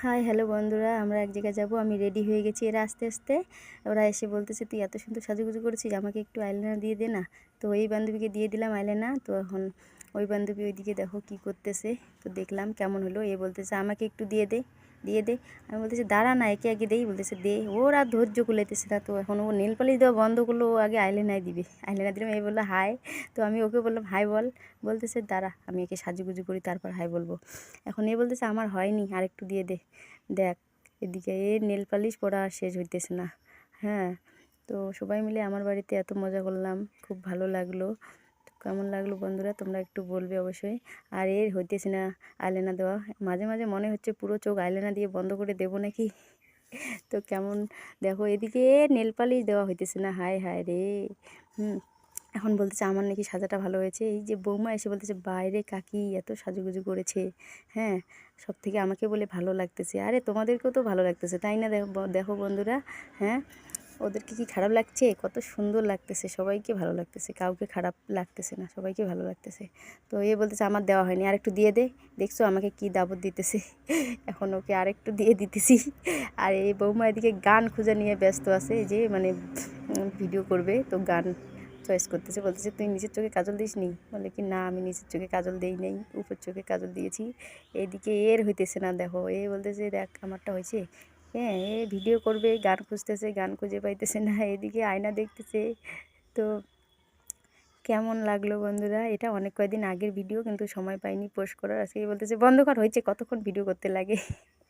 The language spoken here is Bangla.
হাই হ্যালো বন্ধুরা, আমরা এক জায়গায় যাব। আমি রেডি হয়ে গেছি। এরা আস্তে আস্তে ওরা এসে বলতেছে, তুই এত সুন্দর সাজুগুজু করেছিস, আমাকে একটু আইলাইনার দিয়ে দে না। তো এই বান্ধবীকে দিয়ে দিলাম আইলাইনার। তো এখন ওই বান্ধবী ওইদিকে দেখো কি করতেছে। তো দেখলাম কেমন হলো। এ বলতেছে আমাকে একটু দিয়ে দে, দিয়ে দে। আমি বলতেছি দাঁড়া না, একে আগে দেই। বলতেছে দে। ওর আর ধৈর্য কুলাইতেছে না। তো এখন ও নেল পালিশ দেওয়া বন্ধ করলো, ও আগে আইলাইনার দিবে। আইলাইনার দিলাম, এই বললো হাই। তো আমি ওকে বললাম হাই বল। বলতেছে দাঁড়া, আমি একে সাজুগুজু করি তারপর হাই বলবো। এখন এ বলতেছে আমার হয়নি, আর একটু দিয়ে দে। দেখ এদিকে নেল পালিশ পরা আর শেষ হইতেছে না। হ্যাঁ, তো সবাই মিলে আমার বাড়িতে এত মজা করলাম, খুব ভালো লাগলো। তো কেমন লাগলো বন্ধুরা তোমরা একটু বলবে অবশ্যই। আর এর হইতেছে না আইলাইনার দেওয়া। মাঝে মাঝে মনে হচ্ছে পুরো চোখ আইলাইনার দিয়ে বন্ধ করে দেবো নাকি। তো কেমন দেখো এদিকে নেল পালিশ দেওয়া হইতেছে না। হায় হায় রে। হুম, এখন বলতেছে আমার নাকি সাজাটা ভালো হয়েছে। এই যে বৌমা এসে বলতেছে বাইরে কাকি এত সাজুগুজু করেছে। হ্যাঁ, সব থেকে আমাকে বলে ভালো লাগতেছে। আরে তোমাদেরকেও তো ভালো লাগতেছে তাই না? দেখো দেখো বন্ধুরা। হ্যাঁ, ওদেরকে কি খারাপ লাগছে? কত সুন্দর লাগতেছে, সবাইকে ভালো লাগতেছে, কাউকে খারাপ লাগতেছে না, সবাইকে ভালো লাগতেছে। তো এ বলতেছে আমার দেওয়া হয়নি, আর একটু দিয়ে দে। দেখছো আমাকে কি দাবত দিতেছে। এখন ওকে আরেকটু দিয়ে দিতেছি। আর এই বৌমা এদিকে গান খুঁজে নিয়ে ব্যস্ত আছে, এই যে মানে ভিডিও করবে তো গান চয়েস করতেছে। বলতেছে তুই নিচের চোখে কাজল দিস নি? বলে কি না, আমি নিচের চোখে কাজল দেই নেই, উপর চোখে কাজল দিয়েছি। এইদিকে এর হইতেছে না। দেখো এ বলতেছে দেখ আমারটা হয়েছে। হ্যাঁ, এ ভিডিও করবে, গান খুঁজতেছে, গান খুঁজে পাইতেছে না, এদিকে আয়না দেখতেছে। তো কেমন লাগলো বন্ধুরা? এটা অনেক কয়েকদিন আগের ভিডিও, কিন্তু সময় পাইনি পোস্ট করার। আজকে বলতেছে বন্ধ কর, হয়েছে কতক্ষণ ভিডিও করতে লাগে।